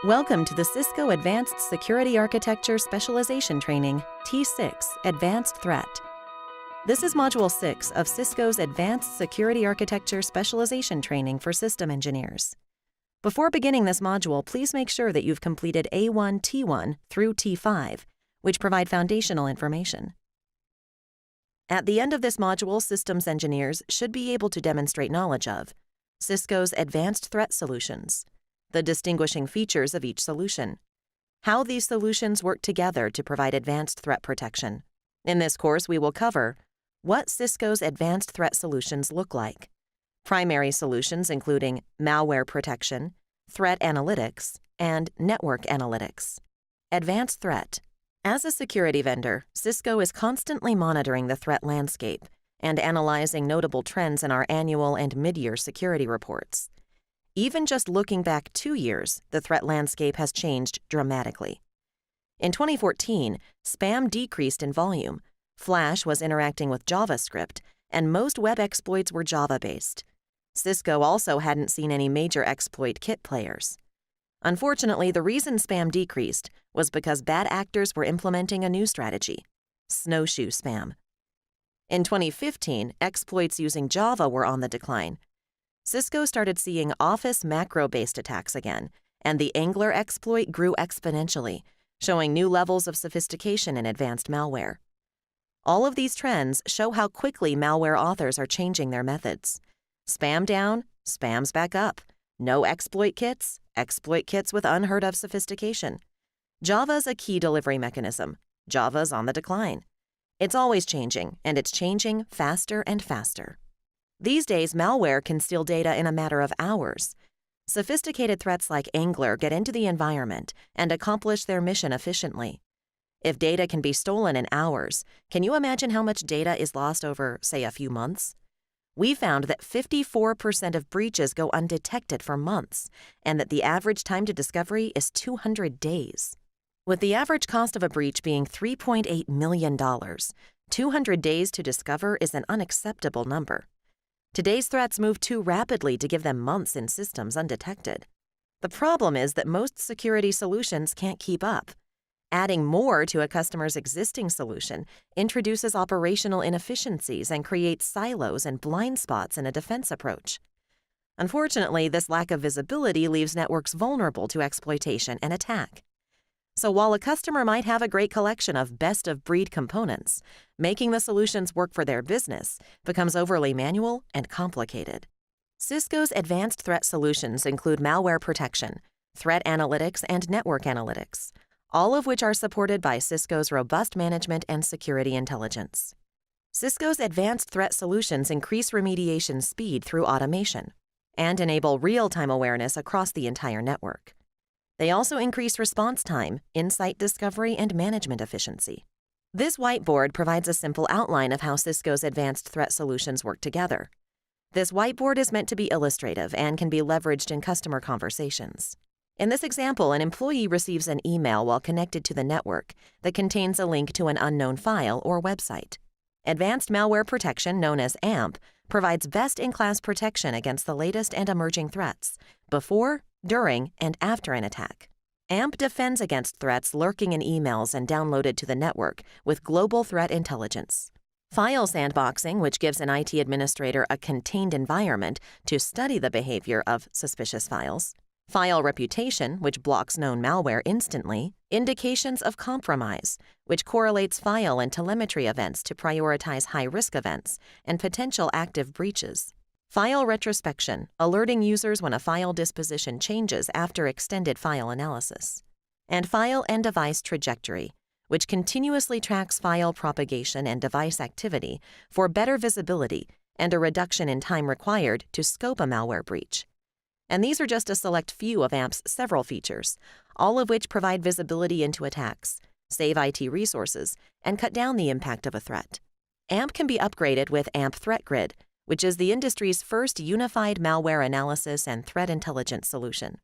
Welcome to the Cisco Advanced Security Architecture Specialization Training, T6 Advanced Threat. This is Module 6 of Cisco's Advanced Security Architecture Specialization Training for System Engineers. Before beginning this module, please make sure that you've completed A1, T1 through T5, which provide foundational information. At the end of this module, systems engineers should be able to demonstrate knowledge of Cisco's advanced threat solutions, the distinguishing features of each solution, how these solutions work together to provide advanced threat protection. In this course, we will cover what Cisco's advanced threat solutions look like, primary solutions including malware protection, threat analytics, and network analytics. Advanced threat. As a security vendor, Cisco is constantly monitoring the threat landscape and analyzing notable trends in our annual and mid-year security reports. Even just looking back 2 years, the threat landscape has changed dramatically. In 2014, spam decreased in volume, Flash was interacting with JavaScript, and most web exploits were Java-based. Cisco also hadn't seen any major exploit kit players. Unfortunately, the reason spam decreased was because bad actors were implementing a new strategy: snowshoe spam. In 2015, exploits using Java were on the decline. Cisco started seeing Office macro-based attacks again, and the Angler exploit grew exponentially, showing new levels of sophistication in advanced malware. All of these trends show how quickly malware authors are changing their methods. Spam down, spams back up. No exploit kits with unheard of sophistication. Java's a key delivery mechanism. Java's on the decline. It's always changing, and it's changing faster and faster. These days, malware can steal data in a matter of hours. Sophisticated threats like Angler get into the environment and accomplish their mission efficiently. If data can be stolen in hours, can you imagine how much data is lost over, say, a few months? We found that 54% of breaches go undetected for months, and that the average time to discovery is 200 days. With the average cost of a breach being $3.8 million, 200 days to discover is an unacceptable number. Today's threats move too rapidly to give them months in systems undetected. The problem is that most security solutions can't keep up. Adding more to a customer's existing solution introduces operational inefficiencies and creates silos and blind spots in a defense approach. Unfortunately, this lack of visibility leaves networks vulnerable to exploitation and attack. So while a customer might have a great collection of best-of-breed components, making the solutions work for their business becomes overly manual and complicated. Cisco's advanced threat solutions include malware protection, threat analytics, and network analytics, all of which are supported by Cisco's robust management and security intelligence. Cisco's advanced threat solutions increase remediation speed through automation and enable real-time awareness across the entire network. They also increase response time, insight discovery, and management efficiency. This whiteboard provides a simple outline of how Cisco's advanced threat solutions work together. This whiteboard is meant to be illustrative and can be leveraged in customer conversations. In this example, an employee receives an email while connected to the network that contains a link to an unknown file or website. Advanced malware protection, known as AMP, provides best-in-class protection against the latest and emerging threats before, during, and after an attack. AMP defends against threats lurking in emails and downloaded to the network with global threat intelligence. File sandboxing, which gives an IT administrator a contained environment to study the behavior of suspicious files. File reputation, which blocks known malware instantly. Indications of compromise, which correlates file and telemetry events to prioritize high-risk events and potential active breaches. File retrospection, alerting users when a file disposition changes after extended file analysis. And file and device trajectory, which continuously tracks file propagation and device activity for better visibility and a reduction in time required to scope a malware breach. And these are just a select few of AMP's several features, all of which provide visibility into attacks, save IT resources, and cut down the impact of a threat. AMP can be upgraded with AMP Threat Grid, which is the industry's first unified malware analysis and threat intelligence solution.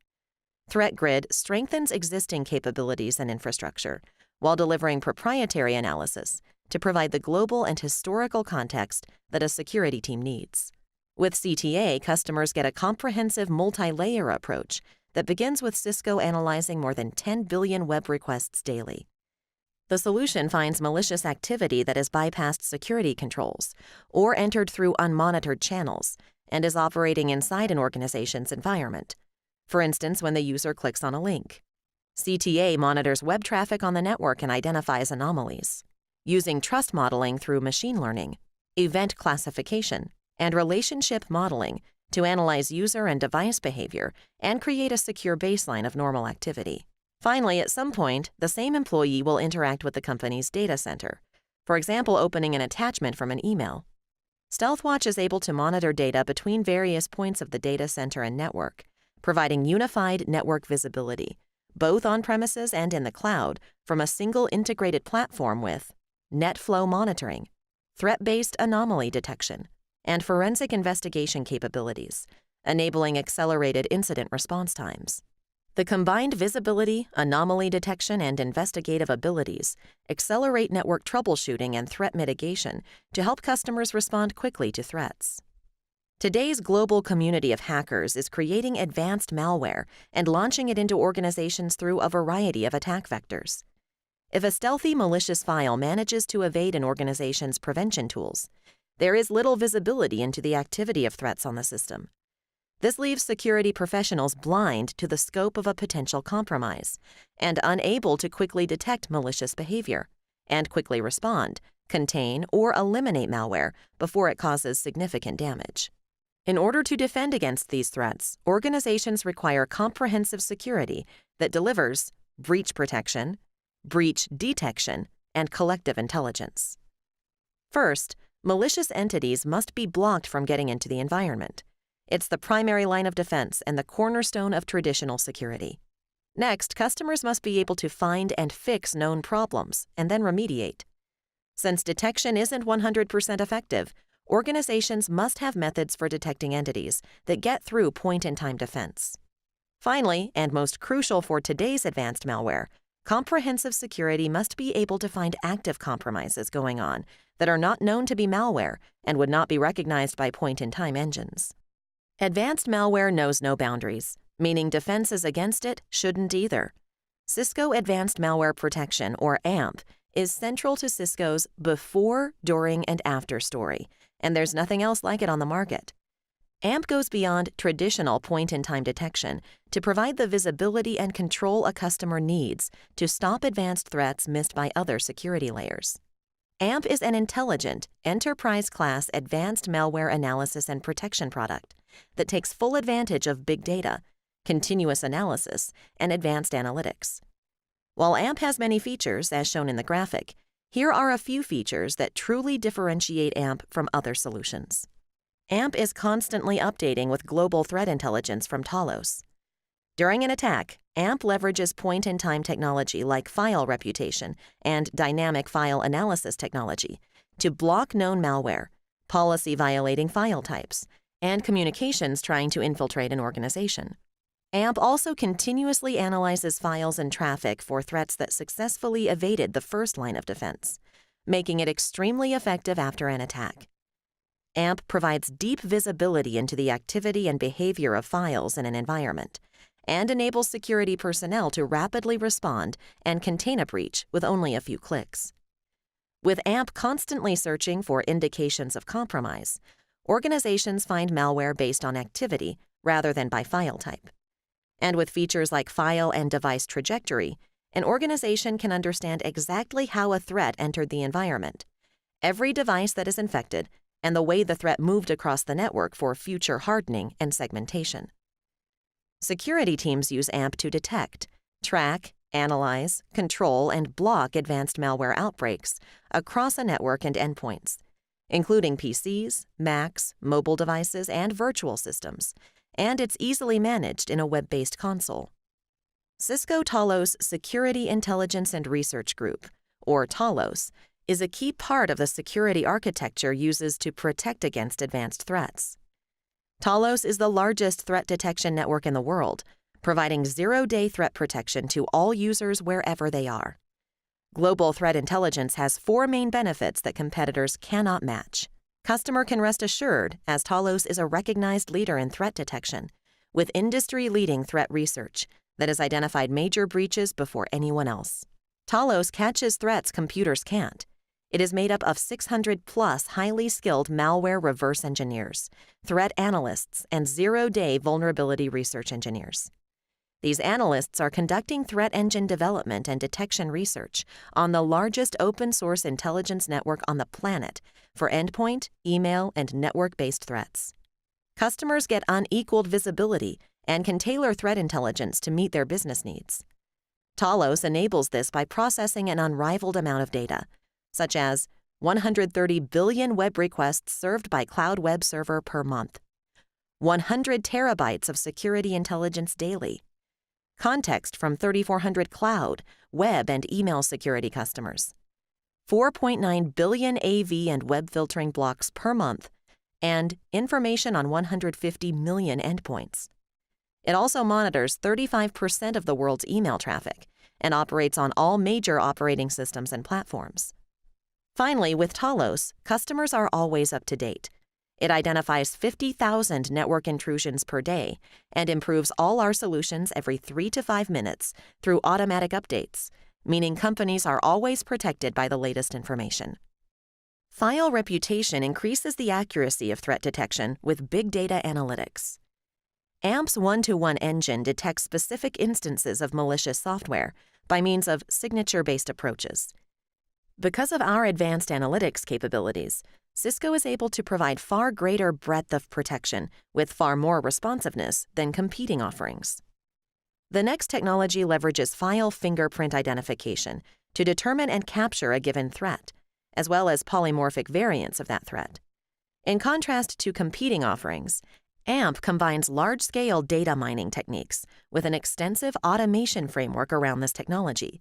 Threat Grid strengthens existing capabilities and infrastructure while delivering proprietary analysis to provide the global and historical context that a security team needs. With CTA, customers get a comprehensive multi-layer approach that begins with Cisco analyzing more than 10 billion web requests daily. The solution finds malicious activity that has bypassed security controls or entered through unmonitored channels and is operating inside an organization's environment, for instance, when the user clicks on a link. CTA monitors web traffic on the network and identifies anomalies, using trust modeling through machine learning, event classification, and relationship modeling to analyze user and device behavior and create a secure baseline of normal activity. Finally, at some point, the same employee will interact with the company's data center, for example, opening an attachment from an email. StealthWatch is able to monitor data between various points of the data center and network, providing unified network visibility, both on-premises and in the cloud, from a single integrated platform with NetFlow monitoring, threat-based anomaly detection, and forensic investigation capabilities, enabling accelerated incident response times. The combined visibility, anomaly detection, and investigative abilities accelerate network troubleshooting and threat mitigation to help customers respond quickly to threats. Today's global community of hackers is creating advanced malware and launching it into organizations through a variety of attack vectors. If a stealthy, malicious file manages to evade an organization's prevention tools, there is little visibility into the activity of threats on the system. This leaves security professionals blind to the scope of a potential compromise and unable to quickly detect malicious behavior and quickly respond, contain, or eliminate malware before it causes significant damage. In order to defend against these threats, organizations require comprehensive security that delivers breach protection, breach detection, and collective intelligence. First, malicious entities must be blocked from getting into the environment. It's the primary line of defense and the cornerstone of traditional security. Next, customers must be able to find and fix known problems and then remediate. Since detection isn't 100% effective, organizations must have methods for detecting entities that get through point-in-time defense. Finally, and most crucial for today's advanced malware, comprehensive security must be able to find active compromises going on that are not known to be malware and would not be recognized by point-in-time engines. Advanced malware knows no boundaries, meaning defenses against it shouldn't either. Cisco Advanced Malware Protection, or AMP, is central to Cisco's before, during, and after story, and there's nothing else like it on the market. AMP goes beyond traditional point-in-time detection to provide the visibility and control a customer needs to stop advanced threats missed by other security layers. AMP is an intelligent, enterprise-class advanced malware analysis and protection product that takes full advantage of big data, continuous analysis, and advanced analytics. While AMP has many features, as shown in the graphic, here are a few features that truly differentiate AMP from other solutions. AMP is constantly updating with global threat intelligence from Talos. During an attack, AMP leverages point-in-time technology like file reputation and dynamic file analysis technology to block known malware, policy-violating file types, and communications trying to infiltrate an organization. AMP also continuously analyzes files and traffic for threats that successfully evaded the first line of defense, making it extremely effective after an attack. AMP provides deep visibility into the activity and behavior of files in an environment, and enables security personnel to rapidly respond and contain a breach with only a few clicks. With AMP constantly searching for indications of compromise, organizations find malware based on activity rather than by file type. And with features like file and device trajectory, an organization can understand exactly how a threat entered the environment, every device that is infected, and the way the threat moved across the network for future hardening and segmentation. Security teams use AMP to detect, track, analyze, control, and block advanced malware outbreaks across a network and endpoints, including PCs, Macs, mobile devices, and virtual systems, and it's easily managed in a web-based console. Cisco Talos Security Intelligence and Research Group, or Talos, is a key part of the security architecture uses to protect against advanced threats. Talos is the largest threat detection network in the world, providing zero-day threat protection to all users wherever they are. Global threat intelligence has 4 main benefits that competitors cannot match. Customer can rest assured, as Talos is a recognized leader in threat detection, with industry-leading threat research that has identified major breaches before anyone else. Talos catches threats computers can't. It is made up of 600-plus highly skilled malware reverse engineers, threat analysts, and zero-day vulnerability research engineers. These analysts are conducting threat engine development and detection research on the largest open-source intelligence network on the planet for endpoint, email, and network-based threats. Customers get unequaled visibility and can tailor threat intelligence to meet their business needs. Talos enables this by processing an unrivaled amount of data, such as 130 billion web requests served by Cloud Web Server per month, 100 terabytes of security intelligence daily, context from 3,400 cloud, web, and email security customers, 4.9 billion AV and web filtering blocks per month, and information on 150 million endpoints. It also monitors 35% of the world's email traffic and operates on all major operating systems and platforms. Finally, with Talos, customers are always up to date. It identifies 50,000 network intrusions per day and improves all our solutions every 3 to 5 minutes through automatic updates, meaning companies are always protected by the latest information. File reputation increases the accuracy of threat detection with big data analytics. AMP's one-to-one engine detects specific instances of malicious software by means of signature-based approaches. Because of our advanced analytics capabilities, Cisco is able to provide far greater breadth of protection with far more responsiveness than competing offerings. The next technology leverages file fingerprint identification to determine and capture a given threat, as well as polymorphic variants of that threat. In contrast to competing offerings, AMP combines large-scale data mining techniques with an extensive automation framework around this technology.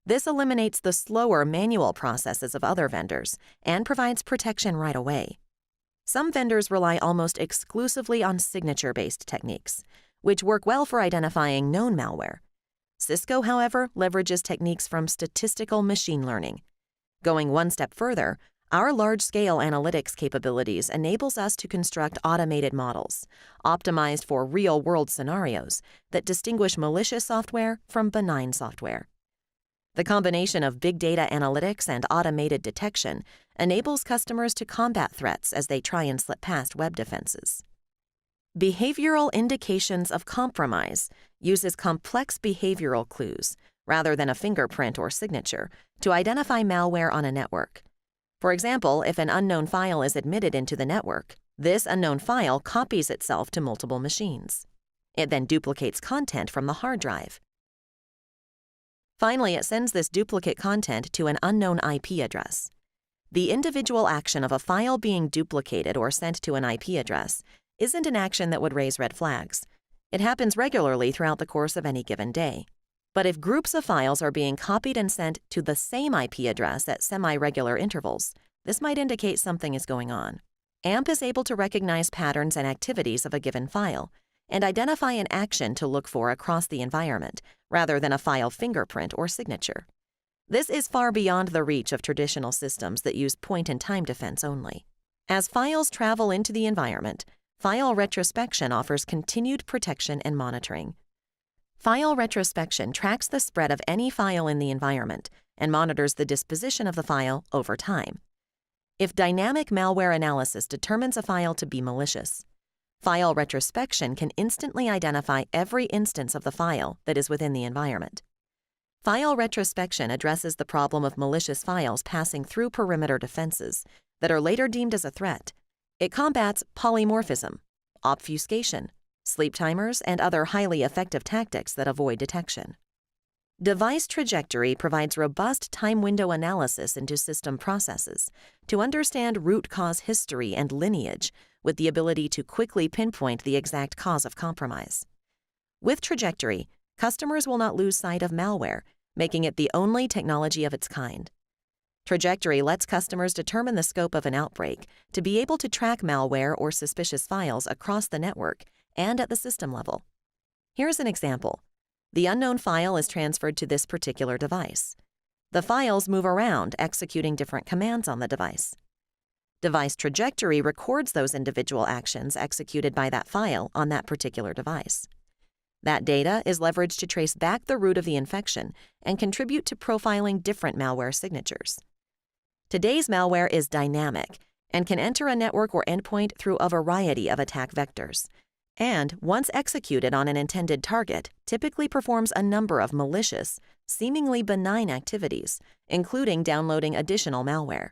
This eliminates the slower manual processes of other vendors and provides protection right away. Some vendors rely almost exclusively on signature-based techniques, which work well for identifying known malware. Cisco, however, leverages techniques from statistical machine learning. Going one step further, our large-scale analytics capabilities enables us to construct automated models, optimized for real-world scenarios that distinguish malicious software from benign software. The combination of big data analytics and automated detection enables customers to combat threats as they try and slip past web defenses. Behavioral indications of compromise uses complex behavioral clues, rather than a fingerprint or signature, to identify malware on a network. For example, if an unknown file is admitted into the network, this unknown file copies itself to multiple machines. It then duplicates content from the hard drive. Finally, it sends this duplicate content to an unknown IP address. The individual action of a file being duplicated or sent to an IP address isn't an action that would raise red flags. It happens regularly throughout the course of any given day. But if groups of files are being copied and sent to the same IP address at semi-regular intervals, this might indicate something is going on. AMP is able to recognize patterns and activities of a given file and identify an action to look for across the environment, rather than a file fingerprint or signature. This is far beyond the reach of traditional systems that use point-in-time defense only. As files travel into the environment, file retrospection offers continued protection and monitoring. File retrospection tracks the spread of any file in the environment and monitors the disposition of the file over time. If dynamic malware analysis determines a file to be malicious, file retrospection can instantly identify every instance of the file that is within the environment. File retrospection addresses the problem of malicious files passing through perimeter defenses that are later deemed as a threat. It combats polymorphism, obfuscation, sleep timers, and other highly effective tactics that avoid detection. Device trajectory provides robust time window analysis into system processes to understand root cause history and lineage, with the ability to quickly pinpoint the exact cause of compromise. With trajectory, customers will not lose sight of malware, making it the only technology of its kind. Trajectory lets customers determine the scope of an outbreak to be able to track malware or suspicious files across the network and at the system level. Here's an example. The unknown file is transferred to this particular device. The files move around, executing different commands on the device. Device trajectory records those individual actions executed by that file on that particular device. That data is leveraged to trace back the root of the infection and contribute to profiling different malware signatures. Today's malware is dynamic and can enter a network or endpoint through a variety of attack vectors, and once executed on an intended target, typically performs a number of malicious, seemingly benign activities, including downloading additional malware.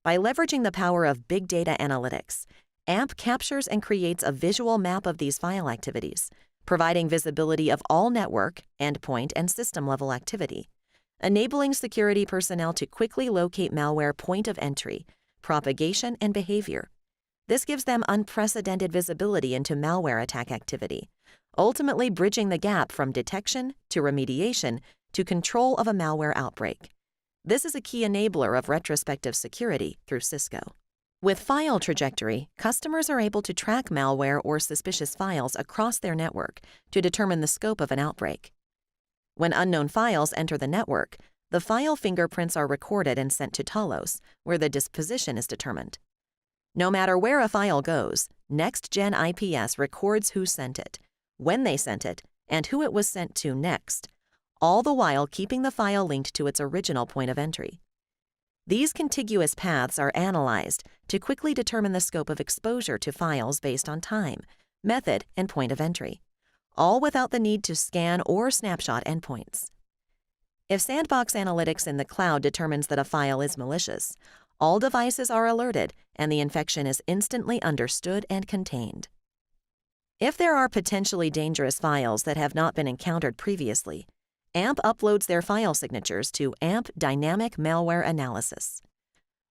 By leveraging the power of big data analytics, AMP captures and creates a visual map of these file activities, providing visibility of all network, endpoint, and system-level activity, enabling security personnel to quickly locate malware point of entry, propagation, and behavior. This gives them unprecedented visibility into malware attack activity, ultimately bridging the gap from detection to remediation to control of a malware outbreak. This is a key enabler of retrospective security through Cisco. With file trajectory, customers are able to track malware or suspicious files across their network to determine the scope of an outbreak. When unknown files enter the network, the file fingerprints are recorded and sent to Talos, where the disposition is determined. No matter where a file goes, Next-Gen IPS records who sent it, when they sent it, and who it was sent to next, all the while keeping the file linked to its original point of entry. These contiguous paths are analyzed to quickly determine the scope of exposure to files based on time, method, and point of entry, all without the need to scan or snapshot endpoints. If Sandbox Analytics in the cloud determines that a file is malicious, all devices are alerted and the infection is instantly understood and contained. If there are potentially dangerous files that have not been encountered previously, AMP uploads their file signatures to AMP Dynamic Malware Analysis.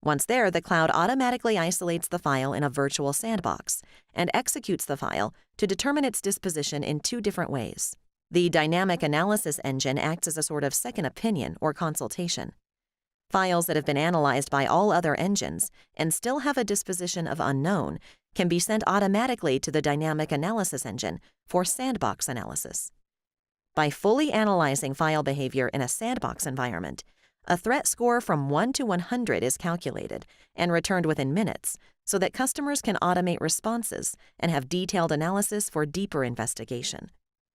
Once there, the cloud automatically isolates the file in a virtual sandbox and executes the file to determine its disposition in two different ways. The dynamic analysis engine acts as a sort of second opinion or consultation. Files that have been analyzed by all other engines and still have a disposition of unknown can be sent automatically to the dynamic analysis engine for sandbox analysis. By fully analyzing file behavior in a sandbox environment, a threat score from 1 to 100 is calculated and returned within minutes so that customers can automate responses and have detailed analysis for deeper investigation.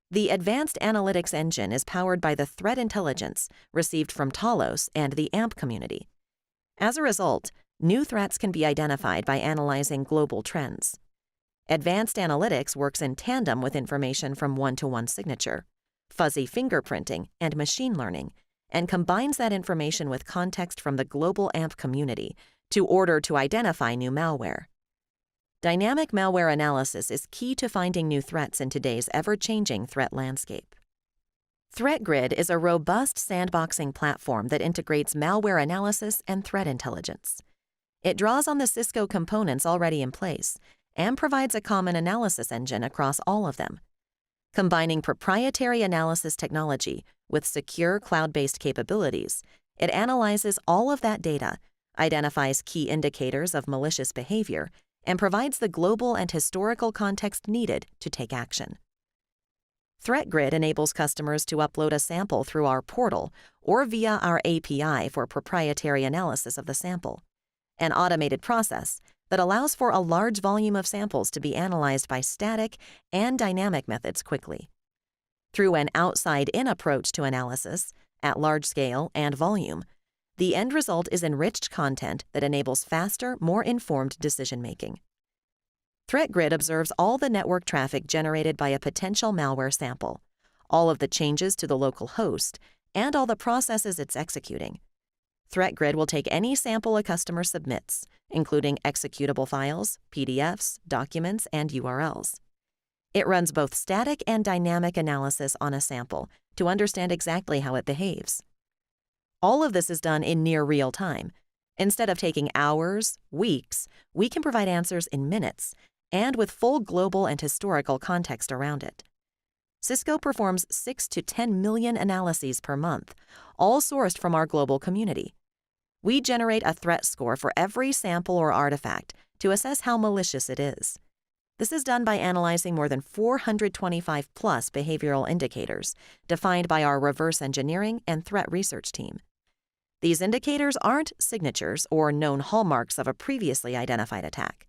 The advanced analytics engine is powered by the threat intelligence received from Talos and the AMP community. As a result, new threats can be identified by analyzing global trends. Advanced analytics works in tandem with information from one-to-one signature, fuzzy fingerprinting, and machine learning, and combines that information with context from the global AMP community to identify new malware. Dynamic malware analysis is key to finding new threats in today's ever-changing threat landscape. ThreatGrid is a robust sandboxing platform that integrates malware analysis and threat intelligence. It draws on the Cisco components already in place and provides a common analysis engine across all of them. Combining proprietary analysis technology with secure cloud-based capabilities, it analyzes all of that data, identifies key indicators of malicious behavior, and provides the global and historical context needed to take action. ThreatGrid enables customers to upload a sample through our portal or via our API for proprietary analysis of the sample, an automated process that allows for a large volume of samples to be analyzed by static and dynamic methods quickly. Through an outside-in approach to analysis, at large scale and volume, the end result is enriched content that enables faster, more informed decision-making. ThreatGrid observes all the network traffic generated by a potential malware sample, all of the changes to the local host, and all the processes it's executing. ThreatGrid will take any sample a customer submits, including executable files, PDFs, documents, and URLs. It runs both static and dynamic analysis on a sample to understand exactly how it behaves. All of this is done in near real time. Instead of taking hours, weeks, we can provide answers in minutes and with full global and historical context around it. Cisco performs 6 to 10 million analyses per month, all sourced from our global community. We generate a threat score for every sample or artifact to assess how malicious it is. This is done by analyzing more than 425 plus behavioral indicators defined by our reverse engineering and threat research team. These indicators aren't signatures or known hallmarks of a previously identified attack.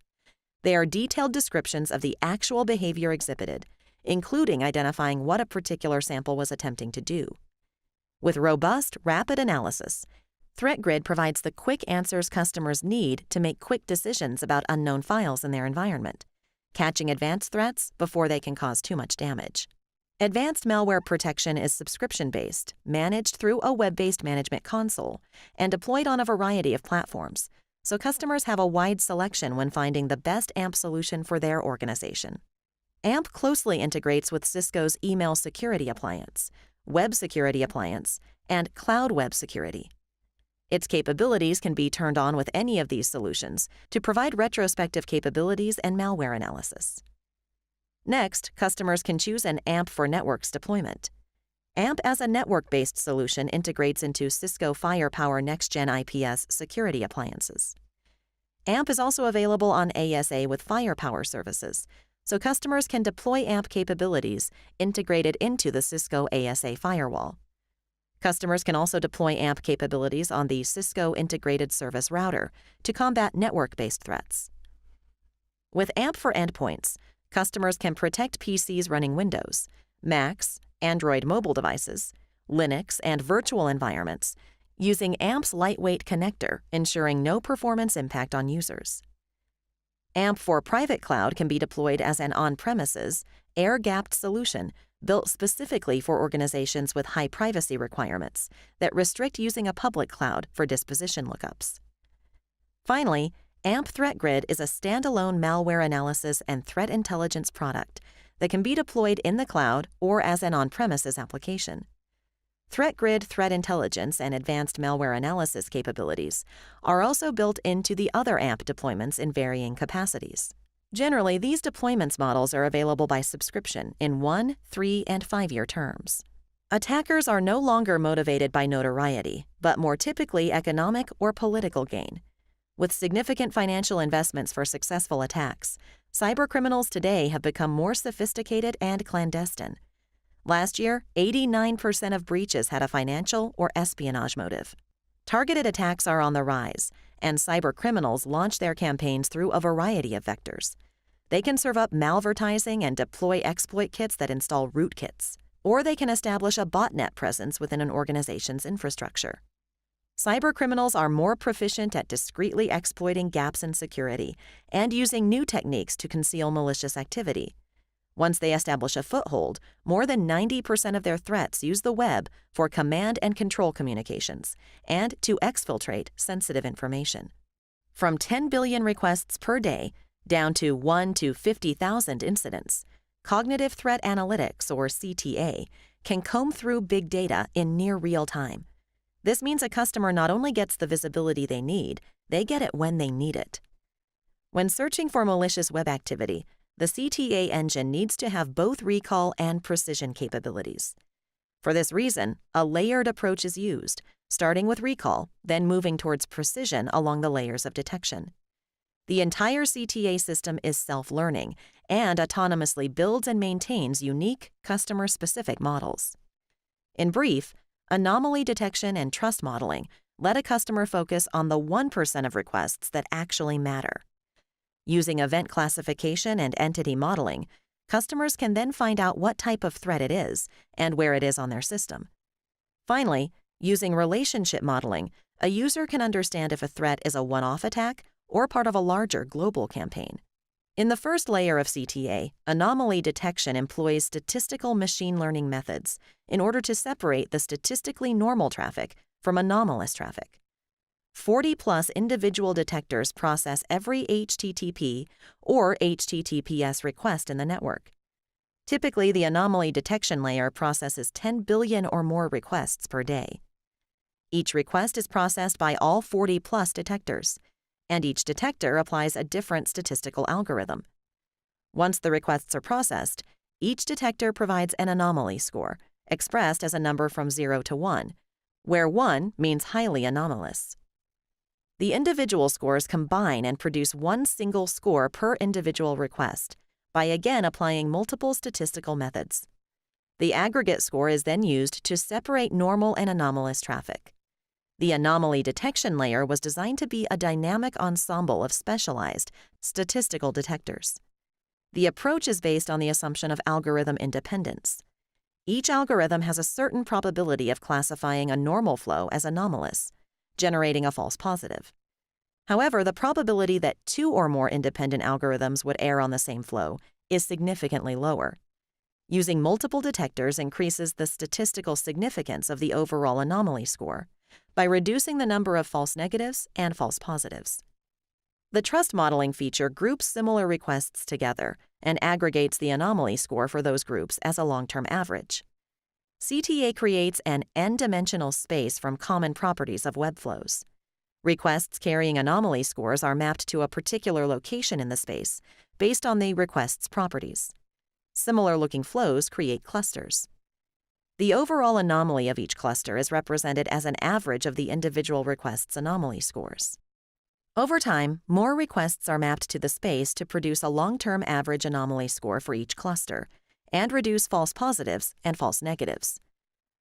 They are detailed descriptions of the actual behavior exhibited, including identifying what a particular sample was attempting to do. With robust, rapid analysis, ThreatGrid provides the quick answers customers need to make quick decisions about unknown files in their environment, catching advanced threats before they can cause too much damage. Advanced malware protection is subscription-based, managed through a web-based management console, and deployed on a variety of platforms, so customers have a wide selection when finding the best AMP solution for their organization. AMP closely integrates with Cisco's email security appliance, web security appliance, and cloud web security. Its capabilities can be turned on with any of these solutions to provide retrospective capabilities and malware analysis. Next, customers can choose an AMP for Networks deployment. AMP as a network-based solution integrates into Cisco Firepower Next-Gen IPS security appliances. AMP is also available on ASA with Firepower services, so customers can deploy AMP capabilities integrated into the Cisco ASA firewall. Customers can also deploy AMP capabilities on the Cisco Integrated Service Router to combat network-based threats. With AMP for endpoints, customers can protect PCs running Windows, Macs, Android mobile devices, Linux, and virtual environments using AMP's lightweight connector, ensuring no performance impact on users. AMP for private cloud can be deployed as an on-premises, air-gapped solution built specifically for organizations with high privacy requirements that restrict using a public cloud for disposition lookups. Finally, AMP ThreatGrid is a standalone malware analysis and threat intelligence product that can be deployed in the cloud or as an on-premises application. ThreatGrid threat intelligence and advanced malware analysis capabilities are also built into the other AMP deployments in varying capacities. Generally, these deployments models are available by subscription in 1, 3, and 5-year terms. Attackers are no longer motivated by notoriety, but more typically economic or political gain. With significant financial investments for successful attacks, cybercriminals today have become more sophisticated and clandestine. Last year, 89% of breaches had a financial or espionage motive. Targeted attacks are on the rise, and cybercriminals launch their campaigns through a variety of vectors. They can serve up malvertising and deploy exploit kits that install rootkits, or they can establish a botnet presence within an organization's infrastructure. Cybercriminals are more proficient at discreetly exploiting gaps in security and using new techniques to conceal malicious activity. Once they establish a foothold, more than 90% of their threats use the web for command and control communications and to exfiltrate sensitive information. From 10 billion requests per day down to 1 to 50,000 incidents, Cognitive Threat Analytics, or CTA, can comb through big data in near real time. This means a customer not only gets the visibility they need, they get it when they need it. When searching for malicious web activity, the CTA engine needs to have both recall and precision capabilities. For this reason, a layered approach is used, starting with recall, then moving towards precision along the layers of detection. The entire CTA system is self-learning and autonomously builds and maintains unique, customer-specific models. In brief, anomaly detection and trust modeling let a customer focus on the 1% of requests that actually matter. Using event classification and entity modeling, customers can then find out what type of threat it is and where it is on their system. Finally, using relationship modeling, a user can understand if a threat is a one-off attack or part of a larger global campaign. In the first layer of CTA, anomaly detection employs statistical machine learning methods in order to separate the statistically normal traffic from anomalous traffic. 40+ individual detectors process every HTTP or HTTPS request in the network. Typically, the anomaly detection layer processes 10 billion or more requests per day. Each request is processed by all 40+ detectors, and each detector applies a different statistical algorithm. Once the requests are processed, each detector provides an anomaly score, expressed as a number from 0 to 1, where 1 means highly anomalous. The individual scores combine and produce one single score per individual request by again applying multiple statistical methods. The aggregate score is then used to separate normal and anomalous traffic. The anomaly detection layer was designed to be a dynamic ensemble of specialized statistical detectors. The approach is based on the assumption of algorithm independence. Each algorithm has a certain probability of classifying a normal flow as anomalous, generating a false positive. However, the probability that two or more independent algorithms would err on the same flow is significantly lower. Using multiple detectors increases the statistical significance of the overall anomaly score by reducing the number of false negatives and false positives. The trust modeling feature groups similar requests together and aggregates the anomaly score for those groups as a long-term average. CTA creates an n-dimensional space from common properties of web flows. Requests carrying anomaly scores are mapped to a particular location in the space based on the request's properties. Similar-looking flows create clusters. The overall anomaly of each cluster is represented as an average of the individual request's anomaly scores. Over time, more requests are mapped to the space to produce a long-term average anomaly score for each cluster and reduce false positives and false negatives.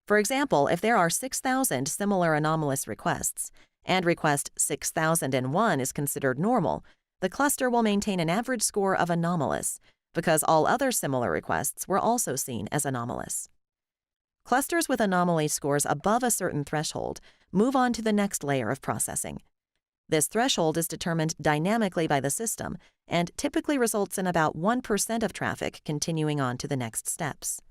For example, if there are 6,000 similar anomalous requests and request 6001 is considered normal, the cluster will maintain an average score of anomalous because all other similar requests were also seen as anomalous. Clusters with anomaly scores above a certain threshold move on to the next layer of processing. This threshold is determined dynamically by the system and typically results in about 1% of traffic continuing on to the next steps.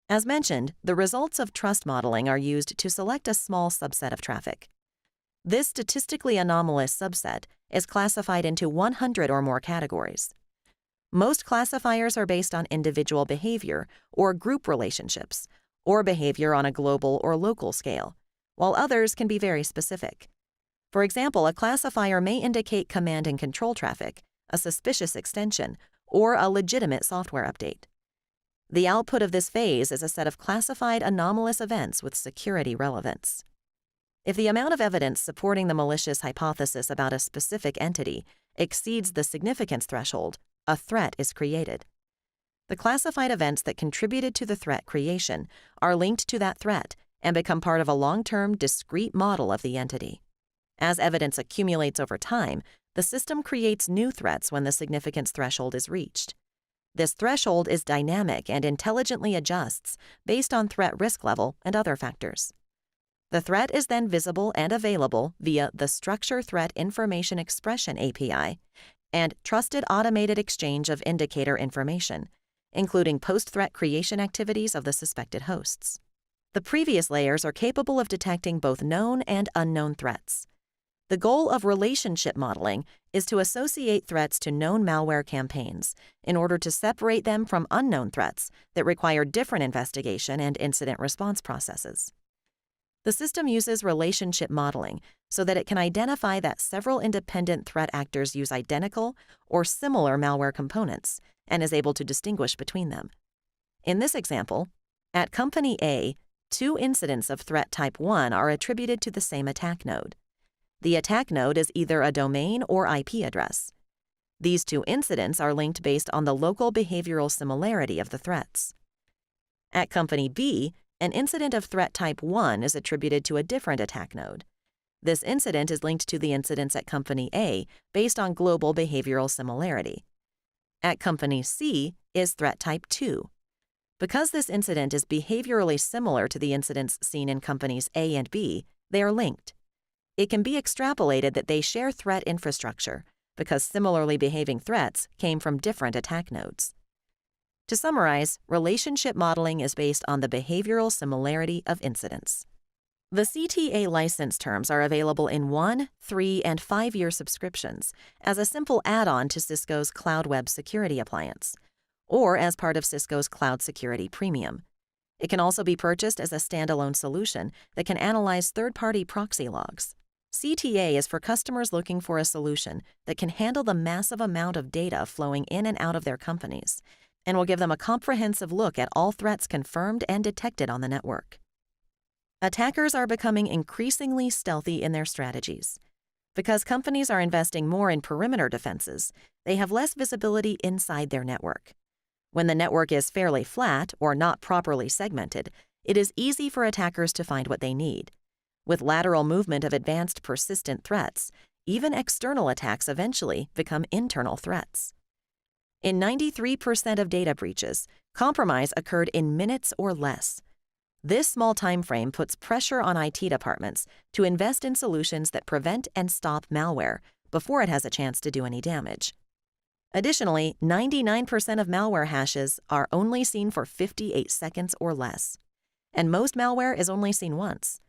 As mentioned, the results of trust modeling are used to select a small subset of traffic. This statistically anomalous subset is classified into 100 or more categories. Most classifiers are based on individual behavior or group relationships, or behavior on a global or local scale, while others can be very specific. For example, a classifier may indicate command and control traffic, a suspicious extension, or a legitimate software update. The output of this phase is a set of classified anomalous events with security relevance. If the amount of evidence supporting the malicious hypothesis about a specific entity exceeds the significance threshold, a threat is created. The classified events that contributed to the threat creation are linked to that threat and become part of a long-term, discrete model of the entity. As evidence accumulates over time, the system creates new threats when the significance threshold is reached. This threshold is dynamic and intelligently adjusts based on threat risk level and other factors. The threat is then visible and available via the Structure Threat Information Expression API and trusted automated exchange of indicator information, including post-threat creation activities of the suspected hosts. The previous layers are capable of detecting both known and unknown threats. The goal of relationship modeling is to associate threats to known malware campaigns in order to separate them from unknown threats that require different investigation and incident response processes. The system uses relationship modeling so that it can identify that several independent threat actors use identical or similar malware components and is able to distinguish between them. In this example, at Company A, 2 incidents of threat type 1 are attributed to the same attack node. The attack node is either a domain or IP address. These 2 incidents are linked based on the local behavioral similarity of the threats. At Company B, an incident of threat type 1 is attributed to a different attack node. This incident is linked to the incidents at Company A based on global behavioral similarity. At Company C is threat type 2. Because this incident is behaviorally similar to the incidents seen in Companies A and B, they are linked. It can be extrapolated that they share threat infrastructure because similarly behaving threats came from different attack nodes. To summarize, relationship modeling is based on the behavioral similarity of incidents. The CTA license terms are available in 1, 3, and 5-year subscriptions as a simple add-on to Cisco's Cloud Web Security appliance, or as part of Cisco's Cloud Security Premium. It can also be purchased as a standalone solution that can analyze third-party proxy logs. CTA is for customers looking for a solution that can handle the massive amount of data flowing in and out of their companies, and will give them a comprehensive look at all threats confirmed and detected on the network. Attackers are becoming increasingly stealthy in their strategies. Because companies are investing more in perimeter defenses, they have less visibility inside their network. When the network is fairly flat or not properly segmented, it is easy for attackers to find what they need. With lateral movement of advanced persistent threats, even external attacks eventually become internal threats. In 93% of data breaches, compromise occurred in minutes or less. This small time frame puts pressure on IT departments to invest in solutions that prevent and stop malware before it has a chance to do any damage. Additionally, 99% of malware hashes are only seen for 58 seconds or less, and most malware is only seen once.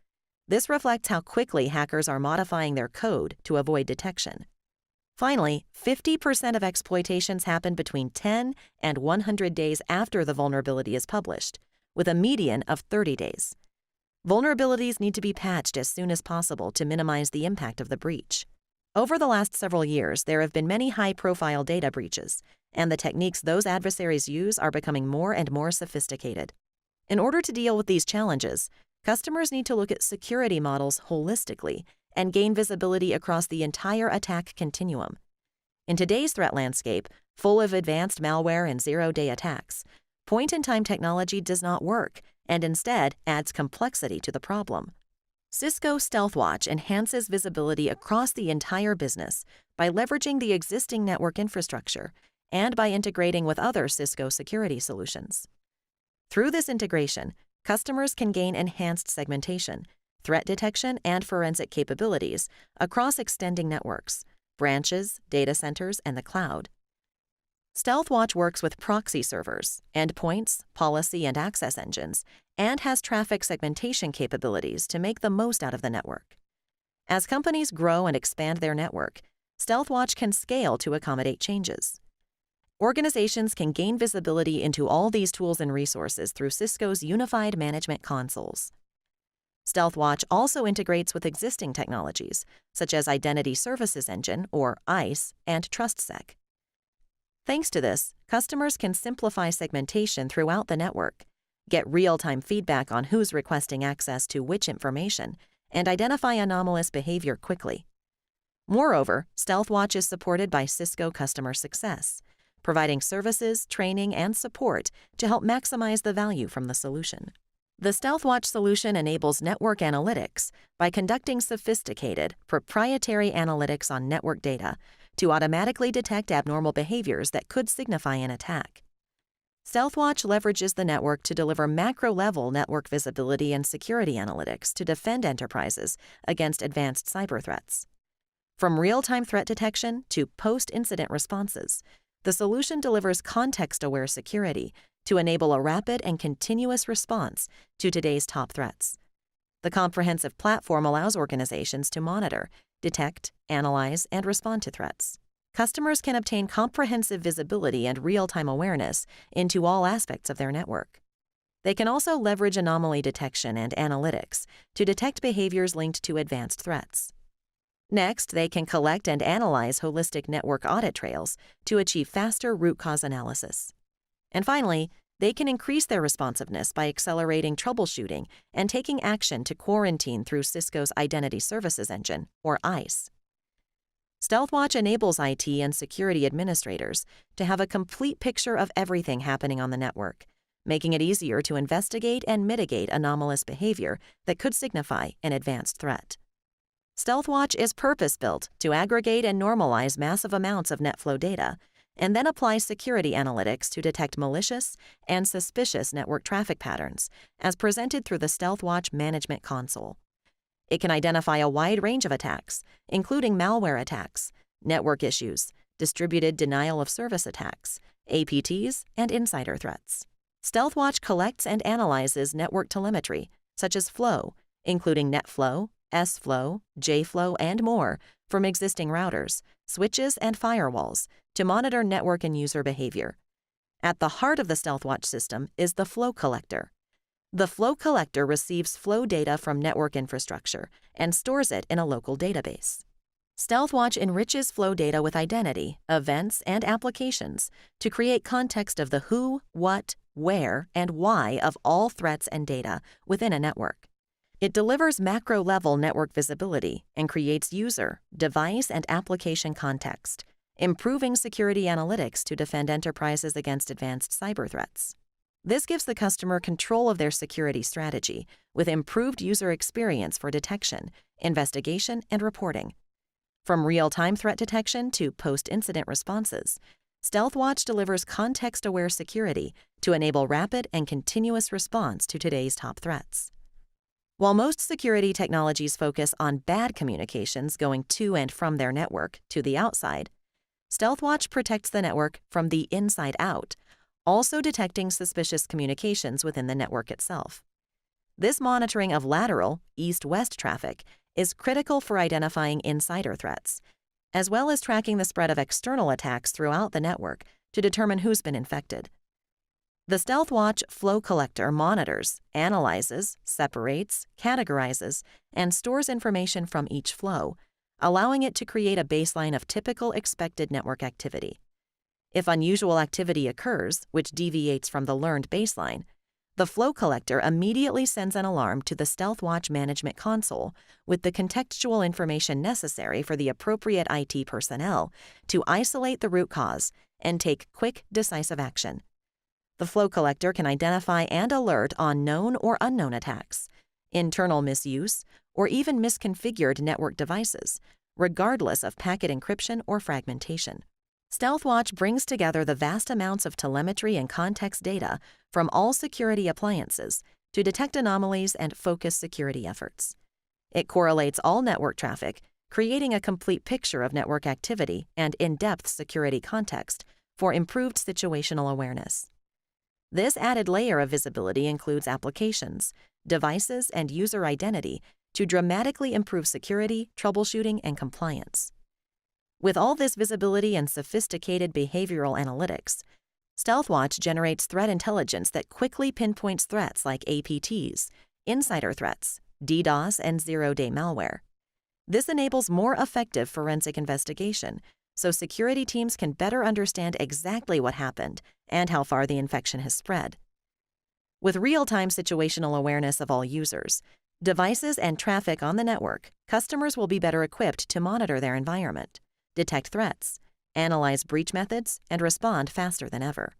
This reflects how quickly hackers are modifying their code to avoid detection. Finally, 50% of exploitations happen between 10 and 100 days after the vulnerability is published, with a median of 30 days. Vulnerabilities need to be patched as soon as possible to minimize the impact of the breach. Over the last several years, there have been many high-profile data breaches, and the techniques those adversaries use are becoming more and more sophisticated. In order to deal with these challenges, customers need to look at security models holistically and gain visibility across the entire attack continuum. In today's threat landscape, full of advanced malware and zero-day attacks, point-in-time technology does not work and instead adds complexity to the problem. Cisco StealthWatch enhances visibility across the entire business by leveraging the existing network infrastructure and by integrating with other Cisco security solutions. Through this integration, customers can gain enhanced segmentation, threat detection, and forensic capabilities across extending networks, branches, data centers, and the cloud. StealthWatch works with proxy servers, endpoints, policy and access engines, and has traffic segmentation capabilities to make the most out of the network. As companies grow and expand their network, StealthWatch can scale to accommodate changes. Organizations can gain visibility into all these tools and resources through Cisco's unified management consoles. StealthWatch also integrates with existing technologies, such as Identity Services Engine, or ICE, and TrustSec. Thanks to this, customers can simplify segmentation throughout the network, get real-time feedback on who's requesting access to which information, and identify anomalous behavior quickly. Moreover, StealthWatch is supported by Cisco Customer Success, providing services, training, and support to help maximize the value from the solution. The StealthWatch solution enables network analytics by conducting sophisticated, proprietary analytics on network data to automatically detect abnormal behaviors that could signify an attack. StealthWatch leverages the network to deliver macro-level network visibility and security analytics to defend enterprises against advanced cyber threats. From real-time threat detection to post-incident responses, the solution delivers context-aware security to enable a rapid and continuous response to today's top threats. The comprehensive platform allows organizations to monitor, detect, analyze, and respond to threats. Customers can obtain comprehensive visibility and real-time awareness into all aspects of their network. They can also leverage anomaly detection and analytics to detect behaviors linked to advanced threats. Next, they can collect and analyze holistic network audit trails to achieve faster root cause analysis. And finally, they can increase their responsiveness by accelerating troubleshooting and taking action to quarantine through Cisco's Identity Services Engine, or ICE. StealthWatch enables IT and security administrators to have a complete picture of everything happening on the network, making it easier to investigate and mitigate anomalous behavior that could signify an advanced threat. StealthWatch is purpose-built to aggregate and normalize massive amounts of NetFlow data, and then apply security analytics to detect malicious and suspicious network traffic patterns, as presented through the StealthWatch Management Console. It can identify a wide range of attacks, including malware attacks, network issues, distributed denial-of-service attacks, APTs, and insider threats. StealthWatch collects and analyzes network telemetry, such as flow, including NetFlow, S-Flow, J-Flow, and more, from existing routers, switches, and firewalls to monitor network and user behavior. At the heart of the StealthWatch system is the flow collector. The flow collector receives flow data from network infrastructure and stores it in a local database. StealthWatch enriches flow data with identity, events, and applications to create context of the who, what, where, and why of all threats and data within a network. It delivers macro-level network visibility and creates user, device, and application context, improving security analytics to defend enterprises against advanced cyber threats. This gives the customer control of their security strategy with improved user experience for detection, investigation, and reporting. From real-time threat detection to post-incident responses, StealthWatch delivers context-aware security to enable rapid and continuous response to today's top threats. While most security technologies focus on bad communications going to and from their network to the outside, StealthWatch protects the network from the inside out, also detecting suspicious communications within the network itself. This monitoring of lateral, east-west traffic is critical for identifying insider threats, as well as tracking the spread of external attacks throughout the network to determine who's been infected. The StealthWatch Flow Collector monitors, analyzes, separates, categorizes, and stores information from each flow, allowing it to create a baseline of typical expected network activity. If unusual activity occurs, which deviates from the learned baseline, the Flow Collector immediately sends an alarm to the StealthWatch Management Console with the contextual information necessary for the appropriate IT personnel to isolate the root cause and take quick, decisive action. The Flow Collector can identify and alert on known or unknown attacks, internal misuse, or even misconfigured network devices, regardless of packet encryption or fragmentation. StealthWatch brings together the vast amounts of telemetry and context data from all security appliances to detect anomalies and focus security efforts. It correlates all network traffic, creating a complete picture of network activity and in-depth security context for improved situational awareness. This added layer of visibility includes applications, devices, and user identity to dramatically improve security, troubleshooting, and compliance. With all this visibility and sophisticated behavioral analytics, StealthWatch generates threat intelligence that quickly pinpoints threats like APTs, insider threats, DDoS, and zero-day malware. This enables more effective forensic investigation, so security teams can better understand exactly what happened and how far the infection has spread. With real-time situational awareness of all users, devices, and traffic on the network, customers will be better equipped to monitor their environment, detect threats, analyze breach methods, and respond faster than ever.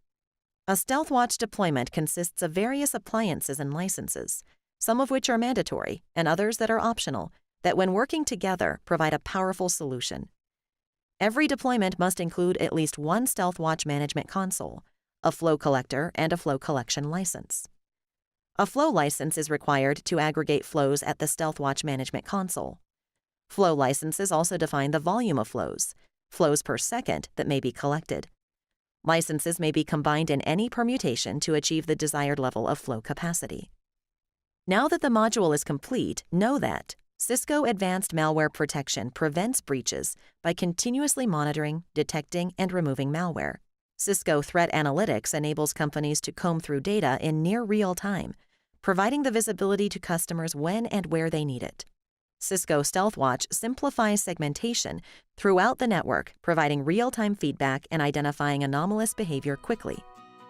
A StealthWatch deployment consists of various appliances and licenses, some of which are mandatory and others that are optional, that when working together provide a powerful solution. Every deployment must include at least one StealthWatch Management Console, a Flow Collector, and a Flow Collection license. A Flow license is required to aggregate flows at the StealthWatch Management Console. Flow licenses also define the volume of flows per second that may be collected. Licenses may be combined in any permutation to achieve the desired level of flow capacity. Now that the module is complete, know that Cisco Advanced Malware Protection prevents breaches by continuously monitoring, detecting, and removing malware. Cisco Threat Analytics enables companies to comb through data in near real time, providing the visibility to customers when and where they need it. Cisco StealthWatch simplifies segmentation throughout the network, providing real-time feedback and identifying anomalous behavior quickly.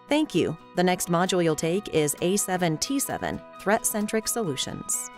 Thank you. The next module you'll take is A7T7 Threat-Centric Solutions.